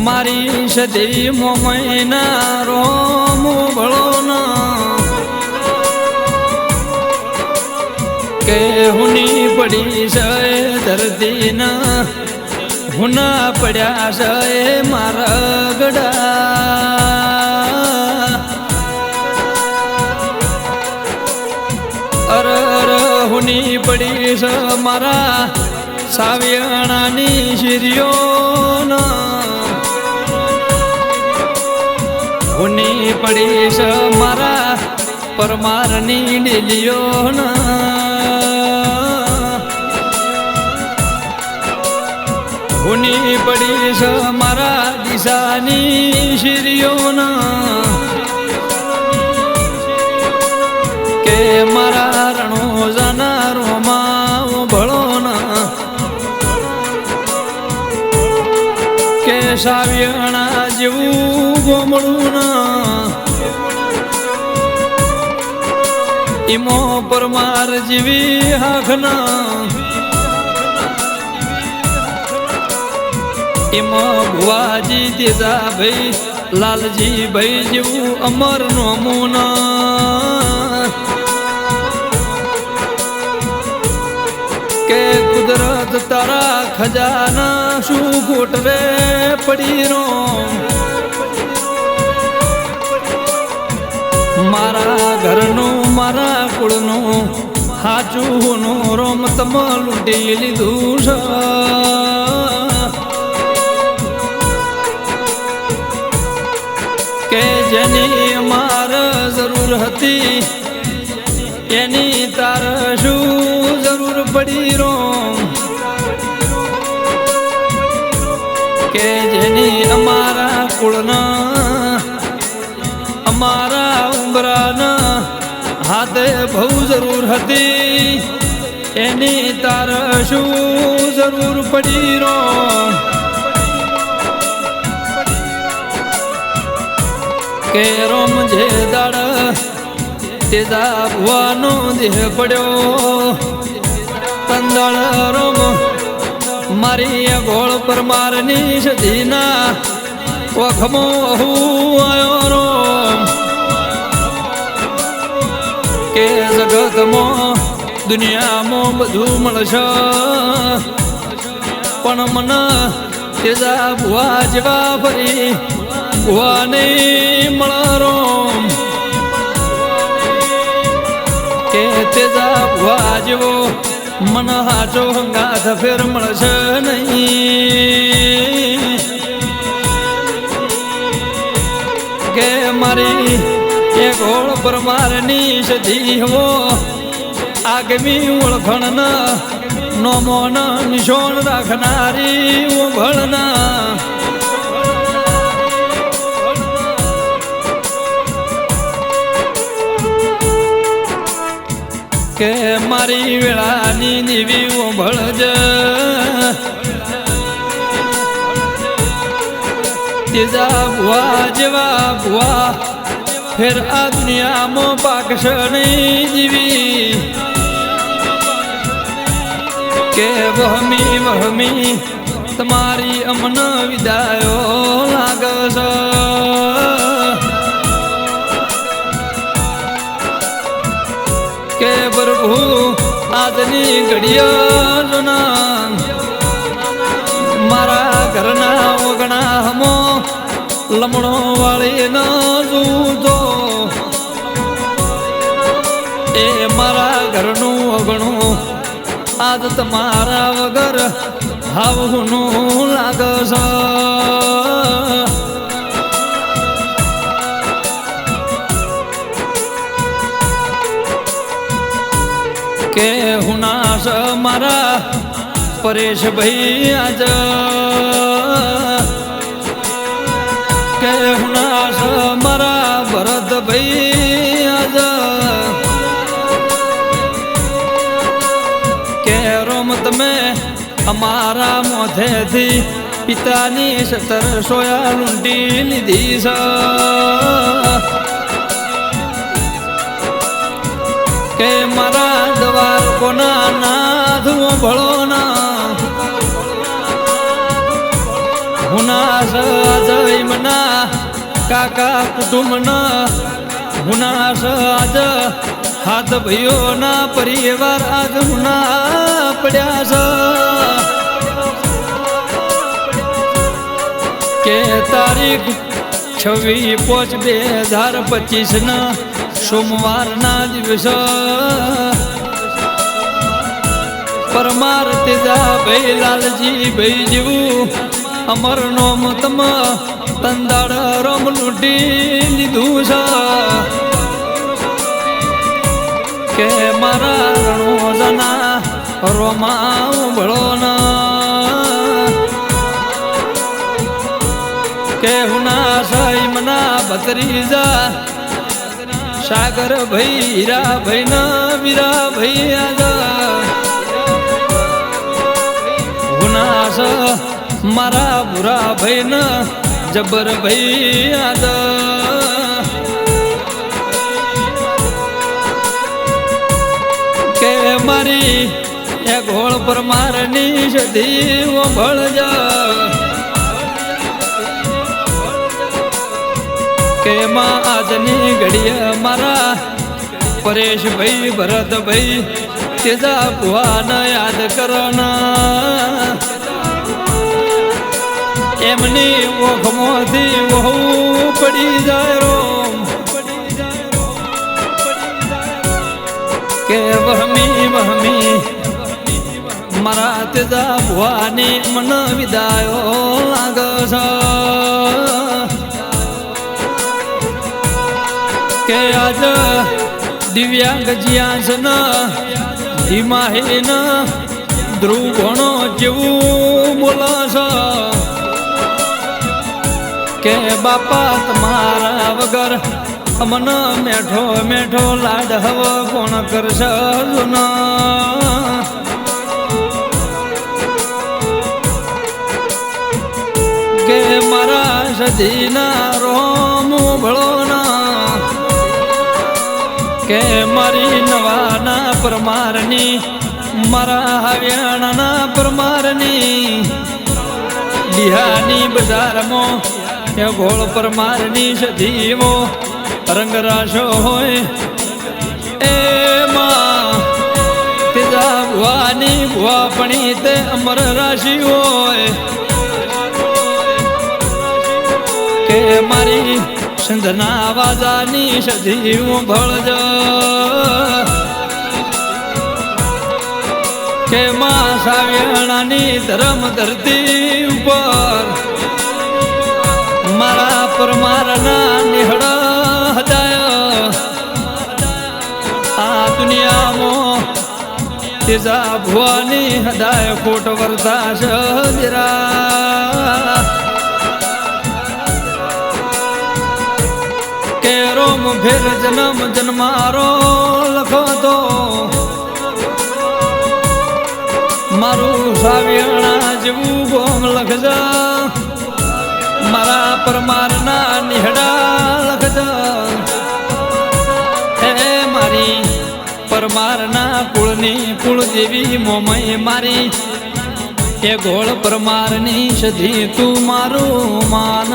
મારી સદી મોમૈના રોમ ભળો ના કે હુની પડી છે ધરતી ના હુના પડ્યા છે મારા ગડા અર હુની પડી છે મારા સાવિયાણાની શિરીઓ હુની પડી છે મારા પરમારની ડેલીઓ હુની પડી છે મારા દિશાની શિરીઓ કે મારા રણો જાનારોમાં ભળો કે સાવિયાણા જેવું ગોમડું ઈમો પરમાર જેવી હાખના ઈમો ભુવાજી તેજા ભાઈ લાલજી ભાઈ જેવું અમર નોમું કે કુદરત તારા ખજાના શું ખોટ રે પડી રો મારા ઘરનું મારા કુળનું હાચું રોમ તમ લૂંટી લીધું છે કે જેની અમારે જરૂર હતી એની તાર શું જરૂર પડી રો કે જેની અમારા કુળના અમારા ઉંબરાના હાથે બહુ જરૂર હતી એની તાર શું જરૂર પડી રો કે રોમ જે દાડ તેજા ભુવાનો દેહ પડ્યો તંદળ રોમ મારી ગોળ પરમારની સદીના વખમો આવ્યો રોમ કે જગતમાં દુનિયામાં બધું મળશે પણ મને તેજા ભુવા જેવા ફરી ભુવા નહીં મળરો કે તેજા ભુવા જેવો મન હાચો હંગાથ ફેર મળશે નહીં કે મારી એ ગોળ પરમારની સદી હો આગમી ઓળખણ નોમો નિશોન રાખનારી ભળના કે મારી વેળાની દેવી ભળજ તેજા ભુવા જેવા ભુવા ફેર આ દુનિયામાં પાકશે નહીં જીવી કે વહમી વહમી તમારી અમન વિદાયો લાગશે કે પ્રભુ આજની ઘડિયાળના મારા ઘરના ઓગણા હમો લમણો વાળી ન જૂતો એ મારા ઘરનું ઓગણું આજ તમારા વગર હાવનું લાગશે કે હુનાશ મારા પરેશ ભાઈ આજ કે હુનાસ મારા ભરત ભાઈ આજ કે રોમ તમે અમારા મોથેથી પિતાની 1700 લૂંટી લીધી છે કે મારા દ્વાર કોના નાથ ભળો ના હુનાસ અજય મના કાકા કુટુંબના હુનાસ આજ હાથ ભાઈઓના પરિવાર આજ હુના પડ્યા છે કે તારીખ 26/5/2025 ના સોમવારના દિવસ પરમાર તેજા ભાઈ લાલજી ભાઈ જેવું અમર નોમ તમ તંદાળ રોમ લૂંટી લીધું છે કે મારા રણોજના રોમા ઉભળો ના કે હુના સાઈ મના ભત્રીજા સાગર ભાઈ હીરા ભાઈ ના વીરા ભાઈ આજા હુનાસ મારા બુરા ભાઈ ના જબર ભાઈ આજા કે મારી એ ઘોળ પર મારની સધી ભળજા કે માં આજની ઘડીએ મારા પરેશ ભાઈ ભરત ભાઈ તેજા ભુવાને યાદ કરના એમની ઓખમાંથી વહુ પડી જાય રોમ કે વહમી વહમી મારા તેજા ભુવાની મન વિદાયો લાગશ કે આજ દિવ્યાંગ જ્યાંસન ધીમાહીન ધ્રુવ ઘણો જેવું બોલશ કે બાપા તમારા વગર અમન મેઠો મેઠો લાડ હવ કોણ કરશ કે મારા સધીના રોમ ભળો ના કે મારી નવાના પરમારની મારા હરિયાણાના પરમારની લિહાની બજારમાં એ ઘોળ પરમારની સધીવો રંગ રાશો હોય એમાં તેજા ભુવાની ભુવાપણી તે અમર રાશિ હોય કે મારી સંધના વાજાની સધી ભળજ કે માં સાવ્યાણાની ધરમ ધરતી ઉપર મારા પરમારના નિહળ હદાય આ દુનિયામાં તેજા ભુવાની હદાય ખોટ વર્તા સજરા કે રોમ ફેર જન્મ જન્મારો લખો તો મારું સાવ્યાણા જેવું ગોમ લખજા મારા પરમારના નિહડા લખજા હે મારી પરમારના કુળની કુળ દેવી મોમય મારી એ ગોળ પરમારની સધી તું મારું માન